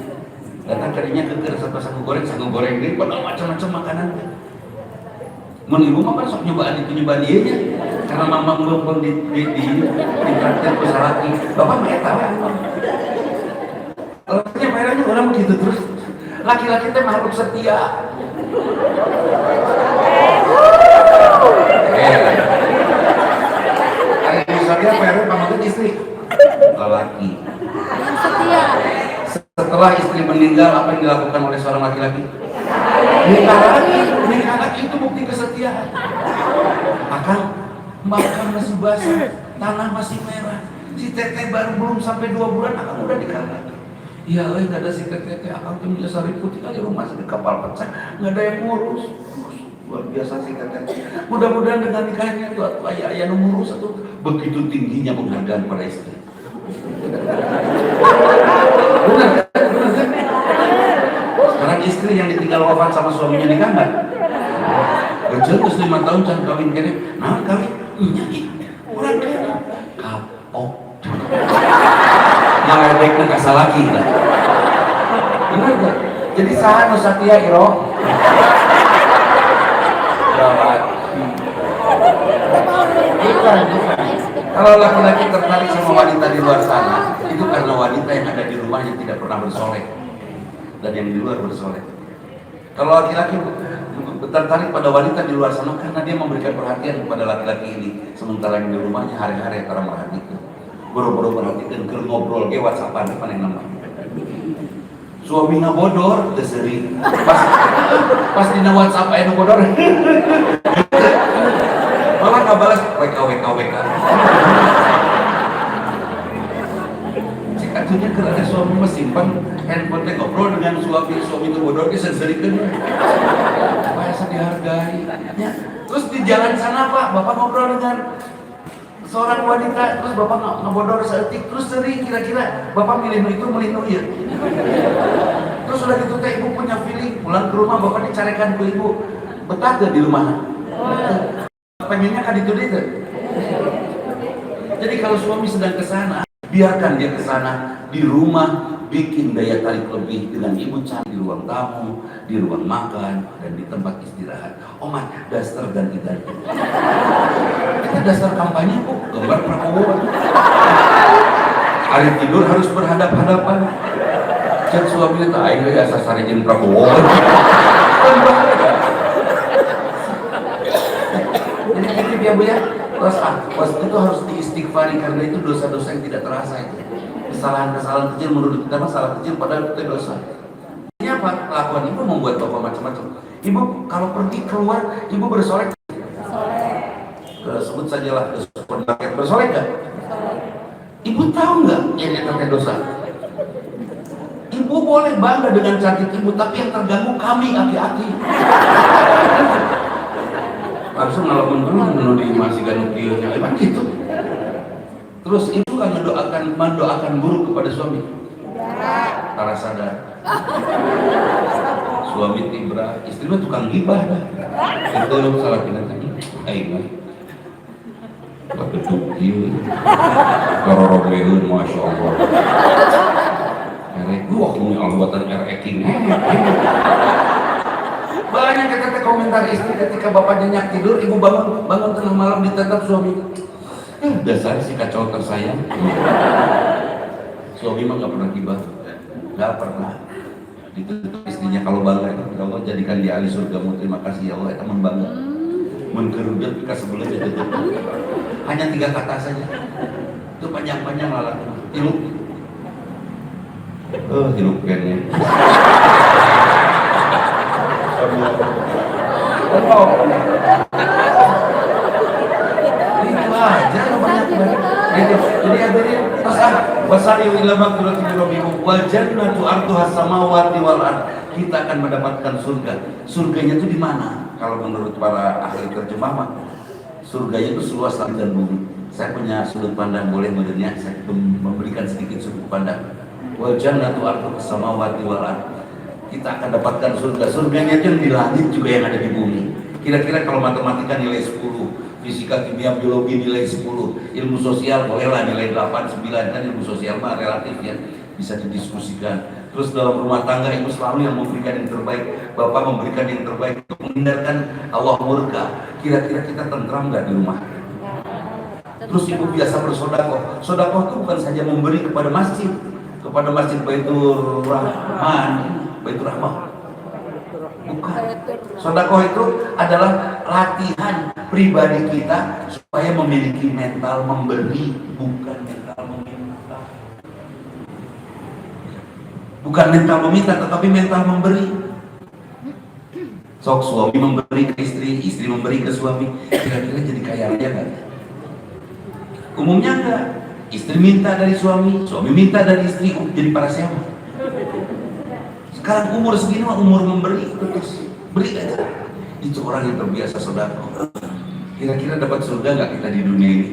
datang karinya keker sampai sagu goreng ini pada macam-macam makanan. Mun ibu mah kan sok nyobaan dia nya. Karena mama belum di traktir besar lagi. Bapak mah eta we. Kalau merahnya orang begitu terus. Laki-laki teh makhluk setia. Satya PR pamakan istri lelaki. Yang setia. Setelah istri meninggal, apa yang dilakukan oleh seorang laki-laki? Nikah lagi itu bukti kesetiaan. Akan makan masih basah, tanah masih merah, si teteh baru belum sampai 2 bulan, akan udah nikah. Iya, nggak ada si teteh, akan tuh biasa ribut kali rumah sakit kapal pecah, nggak ada yang ngurus. Luar biasa si teteh. Mudah-mudahan dengan nikahnya itu ayah ngurus itu begitu tingginya penghargaan pada istri. Benar kan? Sekarang istri yang ditinggal wafat sama suaminya nikah nggak? Kecil terus 5 tahun can kawin kene, nah kawin nyaki kurang kene kapok. Ngaledekna ka salaki lah. Benar gak? Jadi saha nu satia iro? Bukan. Kalau laki-laki tertarik sama wanita di luar sana, itu karena wanita yang ada di rumahnya tidak pernah bersoleh dan yang di luar bersoleh. Kalau laki-laki tertarik pada wanita di luar sana karena dia memberikan perhatian kepada laki-laki ini, sementara yang di rumahnya hari-hari antara merhatikan, boro-boro perhatikan, keur ngobrol ge WhatsAppan apa yang nama. Suami ngabodor, deseri. Pas dina WhatsApp aya nu bodor. Malah ngabalas WK. Cek atunya keur ada suami mah simpan handphone teh ngobrol dengan suami itu bodor ge seserikeun. Bahasa dihargai. Ya. Terus di jalan sana Pak, Bapak ngobrol dengan seorang wanita, terus Bapak ngebodor seetik, terus seri kira-kira Bapak milih itu ya. Terus udah gitu teh Ibu punya feeling, pulang ke rumah Bapak dicarekan ke Ibu, betah gak di rumah? Pengennya kan itu dia. Jadi kalau suami sedang ke sana, biarkan dia ke sana, di rumah bikin daya tarik lebih dengan Ibu cari di ruang tamu, di ruang makan, dan di tempat istirahat. Omat, daster ganti. Kita dasar kampanye kok, gambar Prabowo. Hari tidur harus berhadap-hadapan. Cek suaminya tak ayo ya sasarin Prabowo. Jadi gitu ya Bu ya. Terus itu harus diistighfari karena itu dosa-dosa yang tidak terasa itu. Kesalahan-kesalahan kecil menurut kita masalah kecil padahal itu dosa. Ini apa? Kelakuan Ibu membuat Bapak macam-macam. Ibu kalau pergi keluar, Ibu bersolek. Sebut sajalah pendapat bersolek gak? Ibu tahu nggak ini tentang dosa? Ibu boleh bangga dengan cantik Ibu, tapi yang terganggu kami aki-aki. Langsung ngalamin dulu di masih ganukilnya, emang gitu. Terus Ibu kan mendoakan buruk kepada suami. Para sadar. Suami tibra, istrinya tukang gibah dah. Itu salah pindah. Ayo. Betul kieu. Karorogeun Masya Allah. Erek dua kumi albuatan ereking. Banyak kata komentar istri ketika bapaknya nyak tidur, Ibu bangun tengah malam ditetap suami. Dasar si kacau tersayang. Suami mah gak pernah gibah. Gak pernah. Ditutup istrinya kalau bangga, ya Allah jadikan dia ahli surgamu, terima kasih ya Allah, itu membangga. Mengkerudut kita sebelumnya tutup. Hanya 3 kata saja. Itu panjang-panjang lalat. Hirup. Hirup kayaknya. Itu aja banyak banget. Jadi hadirin wasari ila magfirati rabbikum wal jannatu arduha samawati wal ard. Kita akan mendapatkan surga. Surganya itu di mana? Kalau menurut para ahli terjemah mah, surganya itu seluas langit dan bumi. Saya punya sudut pandang, boleh mendengarnya, saya memberikan sedikit sudut pandang. Wal jannatu arduha samawati wal ard. Kita akan dapatkan surga. Surganya itu yang di langit juga yang ada di bumi. Kira-kira kalau matematika nilai 10, fisika, kimia, biologi nilai 10, ilmu sosial bolehlah nilai 8, 9, kan ilmu sosial mah relatif ya, bisa didiskusikan. Terus dalam rumah tangga Ibu selalu yang memberikan yang terbaik, Bapak memberikan yang terbaik untuk menghindarkan Allah murka. Kira-kira kita tentram nggak di rumah? Terus Ibu biasa bersodakoh. Sodakoh itu bukan saja memberi kepada masjid Baitur Rahman, Baitur Rahmah. Bukan. Sodakoh itu adalah latihan pribadi kita supaya memiliki mental memberi, bukan mental meminta. Bukan mental meminta, tetapi mental memberi. Sok suami memberi ke istri, istri memberi ke suami, kira-kira jadi kaya raya nggak? Umumnya enggak. Istri minta dari suami, suami minta dari istri, jadi para siapa? Sekarang umur segini mah umur memberi, terus beri aja. Itu orang yang terbiasa sedekah. Kira-kira dapat surga nggak kita di dunia ini?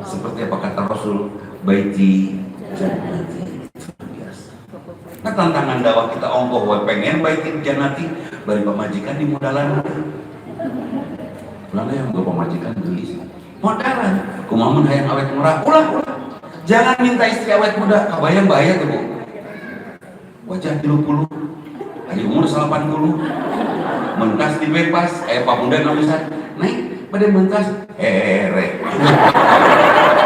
Seperti apa kata Rasul, baiti jannati. Nah tantangan dakwah kita ongkoh, pengen baiti jannati, bari pemajikan di modalan. Lalu yang gue pemajikan beli modalan, kumamun hayang awet murah, ulah. Jangan minta istri awet muda, kabayang bahaya tuh bu. Wajah 30, hari umur 80, mentas dibebas, pamuda namusan, naik pada mentas, rek.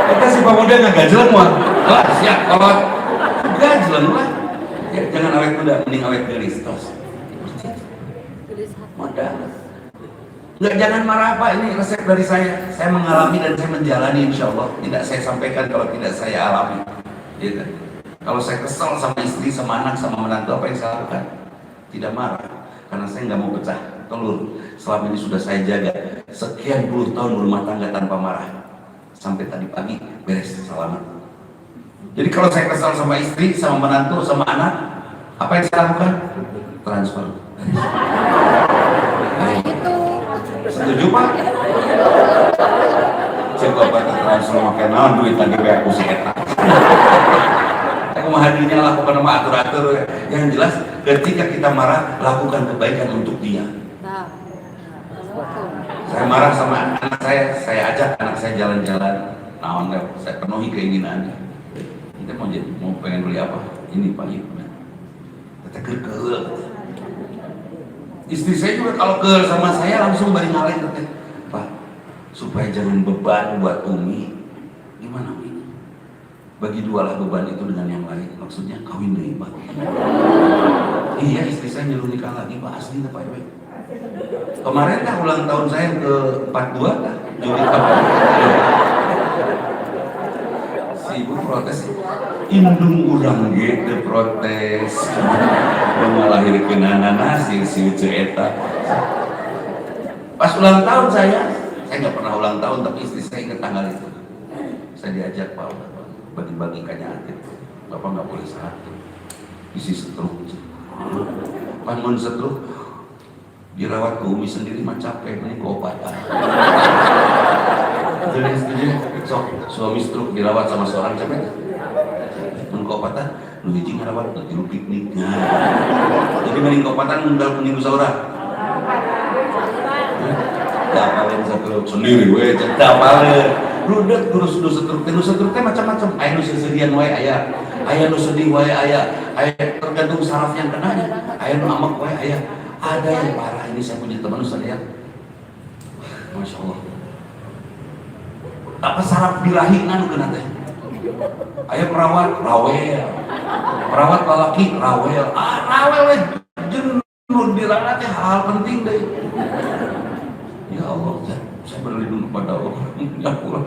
Kita si pamuda nggak gajelan wah, lah siap kawat, gajelan lah. Ya, jangan awet muda, mending awet gelis tos. Modal. Nggak, jangan marah Pak, ini resep dari saya mengalami dan saya menjalani, insya Allah tidak saya sampaikan kalau tidak saya alami gitu. Kalau saya kesal sama istri, sama anak, sama menantu, apa yang saya lakukan? Tidak marah, karena saya nggak mau pecah telur. Selama ini sudah saya jaga sekian puluh tahun berumah tangga tanpa marah, sampai tadi pagi beres selamat. Jadi kalau saya kesal sama istri, sama menantu, sama anak, apa yang saya lakukan? Transfer. Setuju Pak? Coba Pak transfer makan naon duit lagi kayak aku sih eta. Aku mahadinya lakukan sama atur-atur. Yang jelas ketika kita marah, lakukan kebaikan untuk dia. Saya marah sama anak saya ajak anak saya jalan-jalan. Naon saya penuhi keinginannya. Kita mau pengen beli apa? Ini Pak Ibu. Kita kerkel. Istri saya juga kalau ke sama saya langsung balik ngalahin katanya, Pak, supaya jangan beban buat Umi. Gimana Umi? Bagi dualah beban itu dengan yang lain. Maksudnya kawin deh Pak. Iya, istri saya nyuruh nikah lagi Pak, asli Pak Ibu. Kemarin kan ulang tahun saya ke 42 kan, Juli kapan? Si ibu protes, indung urang gitu protes. Mengalahirkan anak si lucu eta. Pas ulang tahun saya nggak pernah ulang tahun, tapi istri saya ingat tanggal itu. Saya diajak Pak, bagi-bagi kanyaan itu. Bapak nggak boleh satu, isi setruk. Pan setruk dirawat ke Umi sendiri mah capek, ini keobatan. Jadi suami stroke dirawat sama seorang capek. Mengkobatan, lu hiji ngarawat ke tiru piknik. Jadi mending kopatan ngundal mending saurang. Dapalin satu sendiri we, dapalin. Ludet terus nu setruk teh macam-macam. Aya nu sesedian wae aya. Aya nu sedih wae aya. Aya tergantung saraf yang kena. Aya nu amek wae aya. Ada yang parah. Ini saya punya teman Ustaz ya. Masya Allah. Apa saraf birahi anu kena teh? Aya perawat rawel. Perawat lalaki rawel. Rawel we jenuh dirana teh hal penting deh. Ya Allah, saya berlindung kepada Allah. Ya Allah.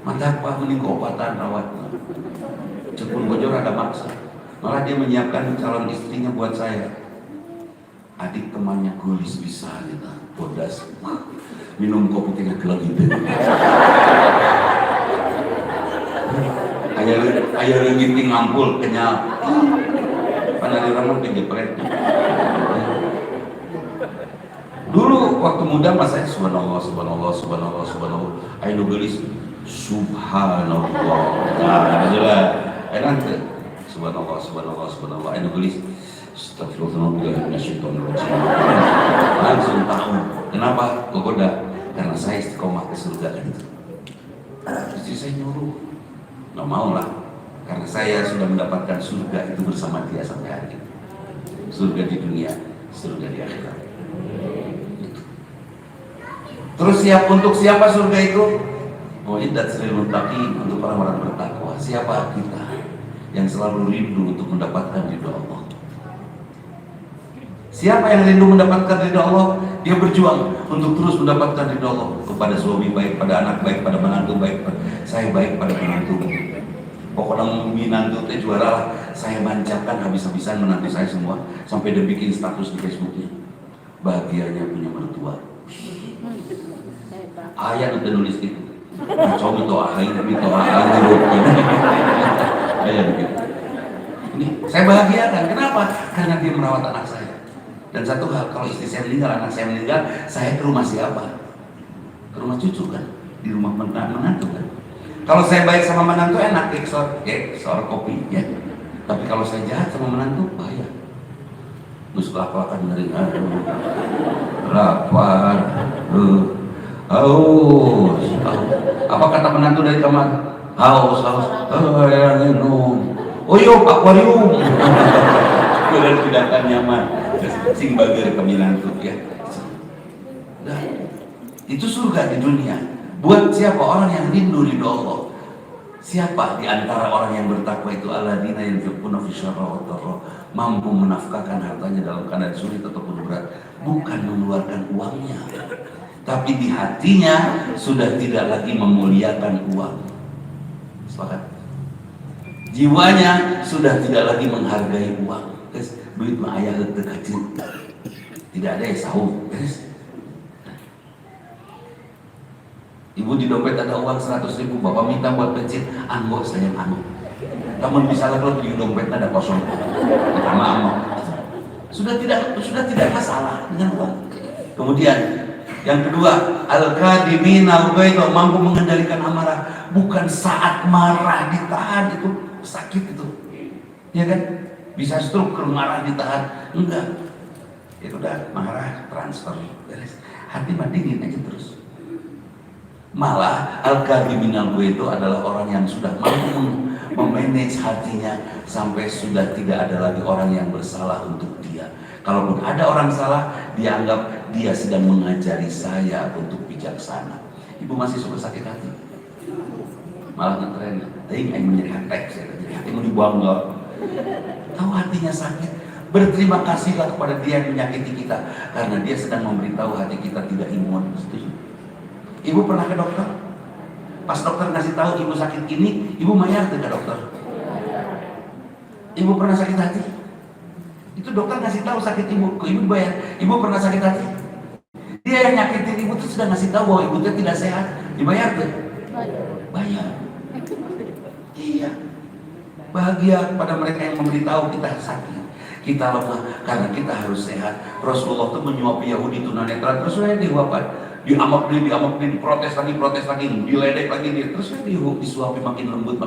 Mantap Pak, mending keobatan rawat. Cepun bojor ada maksa. Malah dia menyiapkan calon istrinya buat saya. Adik temannya gulis bisa gitu. Bodas. Minum kopi tengah gelap gitu. Ayah lagi ngampul kenyal. Panali rambut kejepret. Dulu waktu muda mas saya subhanallah. Ayo gelis subhanallah. Nah, jelas. Enak tuh. Subhanallah. Ayo gelis. Astagfirullahaladzim. Langsung tahu. Kenapa? Gogoda. Karena saya istiqomah ke surga kan itu. Istri saya nyuruh. Nggak mau lah. Karena saya sudah mendapatkan surga itu bersama dia sampai hari ini. Surga di dunia, surga di akhirat. Terus siap untuk siapa surga itu? Mu'iddat lil muttaqin, untuk orang-orang bertakwa. Siapa kita yang selalu rindu untuk mendapatkan ridho Allah? Siapa yang rindu mendapatkan ridha Allah, dia berjuang untuk terus mendapatkan ridha Allah. Kepada suami baik, pada anak baik, pada menantu baik. Saya baik pada menantu. Pokoknya menantu itu juara lah. Saya manjakan habis-habisan menantu saya semua, sampai dia bikin status di Facebooknya. Bahagianya punya mertua. Ayah udah nulis gitu. Coba itu ayah, itu ayah. Ayah begitu. Ini saya bahagiakan. Kenapa? Karena dia merawat anak saya. Dan satu hal, kalau istri saya meninggal, anak saya meninggal, saya ke rumah siapa? Ke rumah cucu kan? Di rumah menantu kan? Kalau saya baik sama menantu enak, soal kopi ya. Tapi kalau saya jahat sama menantu, bahaya. Terus kelak-kelakan dari lapar, haus. Apa kata menantu dari kamar? Haus. Ya minum. Oh yuk, akuarium. Dan tidak akan nyaman. Sing bager ke menantu ya. Nah, itu surga di dunia. Buat siapa? Orang yang rindu ridho Allah. Siapa di antara orang yang bertakwa itu? Alladzina yunfiquna fis syarra wad dharra, mampu menafkahkan hartanya dalam keadaan sulit ataupun berat, bukan mengeluarkan uangnya, tapi di hatinya sudah tidak lagi memuliakan uang. Sepakat? Jiwanya sudah tidak lagi menghargai uang. Guys, duit mah aya teu kacil. Tidak ada yang sahur, guys. Ibu di dompet ada uang 100.000, bapak minta buat bensin, anggo sayang anggo. Namun bisa kalau di dompet ada kosong, sama anggo. Sudah tidak masalah dengan uang. Kemudian yang kedua, al-kadimin al-ghaidha, mampu mengendalikan amarah. Bukan saat marah ditahan, itu sakit itu, ya kan? Bisa stroke kalau marah ditahan, enggak. Itu udah marah transfer, beres. Hati mah dingin aja terus. Malah al-kadhimin itu adalah orang yang sudah mampu memanage hatinya sampai sudah tidak ada lagi orang yang bersalah untuk dia. Kalaupun ada orang salah, dia anggap dia sedang mengajari saya untuk bijaksana. Ibu masih suka sakit hati, malah ngetren, tapi yang menjadi hati, hati mau dibuang nggak? Tahu hatinya sakit, berterima kasihlah kepada dia yang menyakiti kita, karena dia sedang memberitahu hati kita tidak imun. Setuju? Ibu pernah ke dokter? Pas dokter ngasih tahu ibu sakit ini, ibu bayar ke dokter? Ibu pernah sakit hati? Itu dokter ngasih tahu sakit ibu, ke ibu bayar. Ibu pernah sakit hati? Dia yang nyakitin ibu itu sudah ngasih tahu bahwa ibu itu tidak sehat, dibayar tuh? Bayar. Iya. Bahagia pada mereka yang memberitahu kita sakit, kita lemah, karena kita harus sehat. Rasulullah itu menyuapi Yahudi tunanetra, terus saya diwapat. Diamak dia, protes lagi, diledek lagi dia, terus disuapi makin lembut.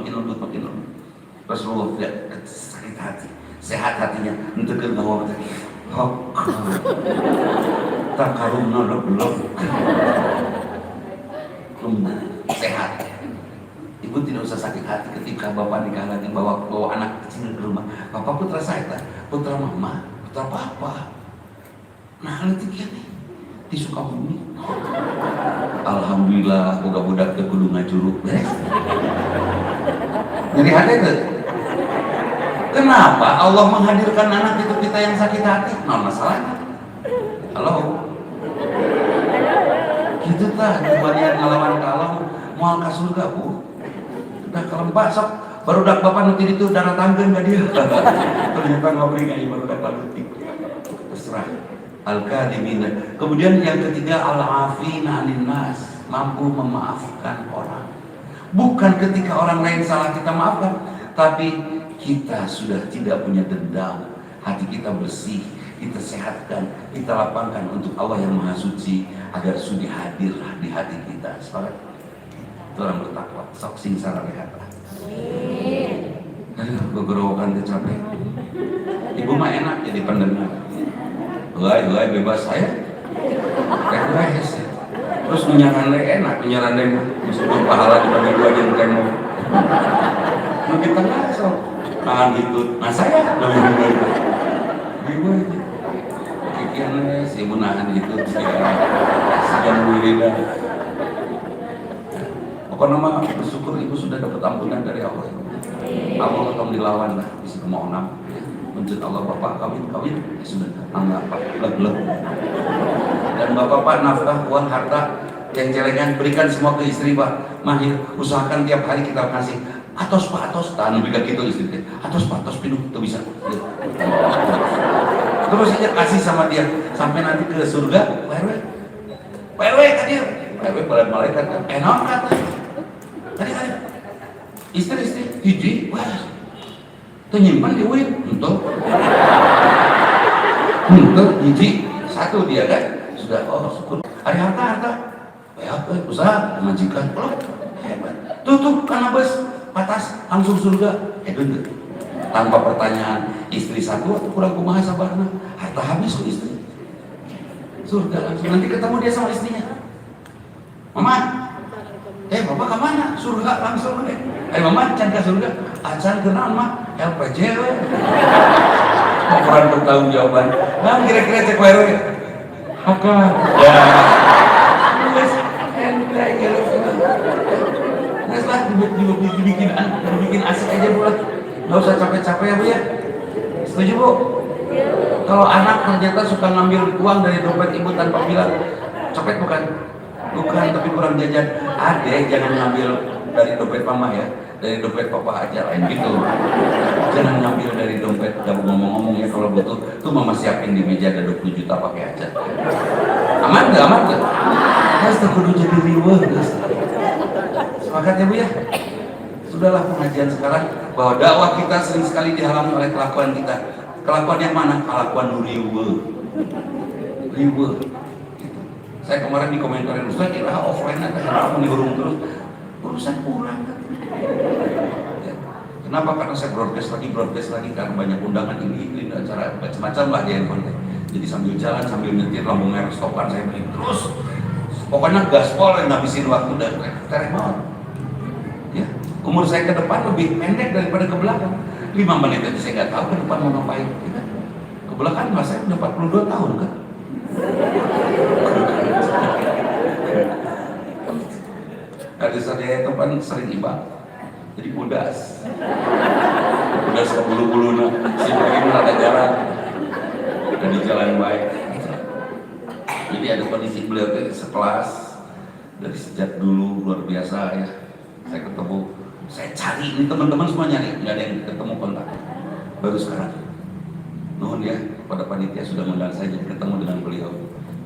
Rasulullah tidak sakit hati, sehat hatinya, entekeun ngawak teh. Tak karuna leblok. Sehat. Ibu tidak usah sakit hati ketika bapak nikah lagi, bawa anak kecil ke rumah. Bapak putra saya, putra mama, putra papa. Nah, itu gini. Di Sukabumi, alhamdulillah boga budak teh kudu ngajuruk beres. Nyeri hati tuh. Kenapa Allah menghadirkan anak itu kita yang sakit hati? Nah, masalahnya. Halo. Gitu tah, dibanding ngelawan ka Allah moal ka surga, Bu. Udah kelempak sok baru dak bapak nanti itu darah tanggeun ka dia. Ternyata ngobring aja baru dak lalutik. Terserah. Al-kadhimin. Kemudian yang ketiga, al-afina 'anil nas, mampu memaafkan orang. Bukan ketika orang lain salah kita maafkan, tapi kita sudah tidak punya dendam, hati kita bersih, kita sehatkan, kita lapangkan untuk Allah yang Maha Suci agar sudi hadir di hati kita. Sepakat? Itu orang bertakwa. Sok sing sareng rehat. Aduh, gogorokan capek. Ibu mah enak jadi pendengar. Wah, bebas saya. Bebas. Terus menyerandai enak, menyerandai meskipun pahala dibagi dua yang temo. Nah kita ngasok, tangan ikut. Nah saya lebih dulu. Ibu itu, kikiannya si ibu nahan itu sekian wirida. Pokoknya mah bersyukur ibu sudah dapat ampunan dari Allah. Allah akan dilawan lah, bisa mau 6. Muncul Allah bapak kawin ya sudah enggak apa leg. Dan bapak nafkah uang harta yang celengan berikan semua ke istri pak. Mahir usahakan tiap hari kita kasih atos tahan lebih gitu istri atos pindah itu bisa terus aja kasih sama dia sampai nanti ke surga PRW kan dia PRW pada malaikat kan enak kata tadi istri hiji wah itu nyimpan di win untuk hiji satu dia kan sudah syukur hari harta ya usaha majikan hebat tuh karena bos atas langsung surga bener tanpa pertanyaan istri satu kurang kumaha sabarna harta habis ke istri surga langsung nanti ketemu dia sama istrinya mama bapak kemana surga langsung mama can ke surga acan kenal mah LPJ kurang bertanggung jawaban nah kira-kira cek WR haka ya dibikin asik aja bu lah nggak usah capek-capek ya bu ya setuju bu? Kalau anak ternyata suka ngambil uang dari dompet ibu tanpa bilang copet bukan tapi kurang jajan adek jangan ngambil dari dompet mama ya dari dompet papa aja lain gitu jangan ngambil dari dompet jangan ngomong-ngomong ya kalau butuh tuh mama siapin di meja ada 20 juta pakai aja aman gak? Mas tak kudu jadi riweh sepakat ya bu ya sudahlah pengajian sekarang bahwa dakwah kita sering sekali dihalangi oleh kelakuan kita kelakuan yang mana? Kelakuan riweh saya kemarin dikomentarin Ustaz kira offline ada kenapa dihurung terus urusan kurang ya. Kenapa? Karena saya broadcast lagi karena banyak undangan ini acara macam-macam lah di handphone jadi sambil jalan sambil nyetir lampu merah stopan saya beli terus pokoknya gaspol yang ngabisin waktu dan terek banget ya umur saya ke depan lebih pendek daripada ke belakang 5 menit aja saya nggak tahu ke depan mau ngapain ya. Ke belakang mas saya udah 42 tahun kan hari saya teman sering ibadah jadi budas ke bulu-bulu si begini ada jalan udah di jalan baik jadi ada kondisi beliau sekelas dari sejak dulu luar biasa ya saya ketemu saya cari ini teman-teman semua nyari nggak ada yang ketemu kontak baru sekarang nuhun ya pada panitia sudah mengundang saya jadi ketemu dengan beliau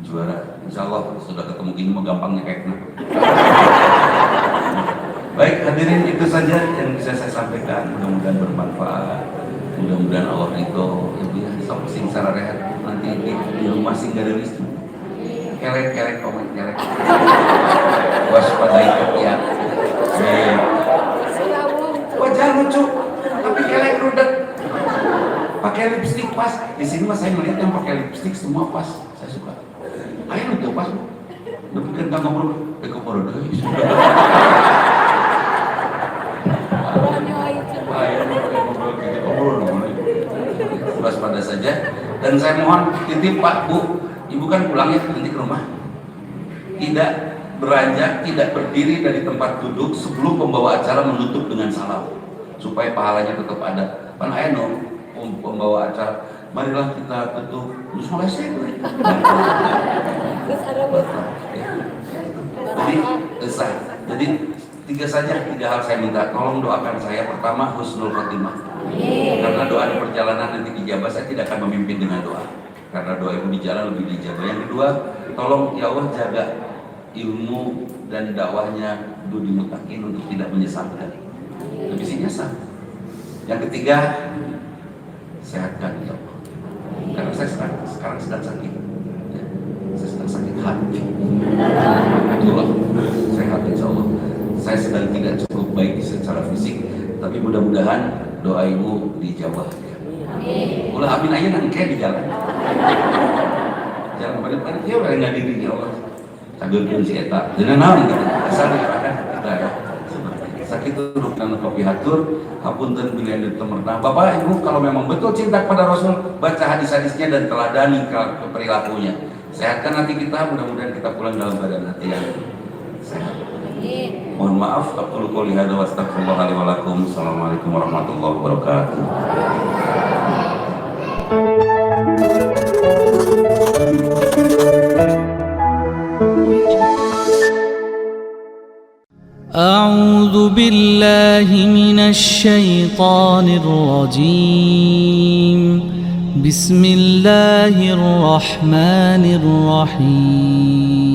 juara insya Allah sudah ketemu gini mau gampangnya kayak kenapa baik hadirin itu saja yang bisa saya sampaikan mudah-mudahan bermanfaat mudah-mudahan Allah itu ya sok sing secara rehat nanti di rumah sing gak ada listrik kelek komen kelek waspadai ketiak wajah lucu tapi kelek rudet pakai lipstik pas di sini mas saya melihat yang pakai lipstik semua pas saya suka ayo lu tuh pas tapi kan nggak ngobrol waspada saja dan saya mohon titip Pak Bu Ibu kan pulang ya nanti ke rumah tidak beranjak tidak berdiri dari tempat duduk sebelum pembawa acara menutup dengan salam supaya pahalanya tetap ada kan ayo pembawa acara marilah kita tutup terus mulai saya jadi tiga hal saya minta tolong doakan saya pertama husnul khotimah karena doa di perjalanan nanti dijabah saya tidak akan memimpin dengan doa karena doa ibu di jalan lebih dijabah yang kedua tolong ya Allah jaga ilmu dan dakwahnya Dudi Mutakin untuk tidak menyesatkan lebih sih nyesat yang ketiga sehatkan ya Allah karena saya sekarang sedang sakit ya. Saya sedang sakit hati itulah sehat insya Allah saya sedang tidak cukup baik secara fisik tapi mudah-mudahan doa ibu dijawab ya. Ulah amin aja nanti kayak di jalan pada dia udah nggak diri ya Allah sambil pun si eta dengan naon gitu asal kita ya sakit duduk dan kopi hatur hapunten bila ada temerna bapak ibu kalau memang betul cinta kepada Rasul baca hadis-hadisnya dan teladani perilakunya sehatkan hati kita mudah-mudahan kita pulang dalam keadaan hati yang sehat mohon maaf aku qouli hadza wa astaghfirullah li wa lakum assalamualaikum warahmatullahi wabarakatuh أعوذ بالله من الشيطان الرجيم بسم الله الرحمن الرحيم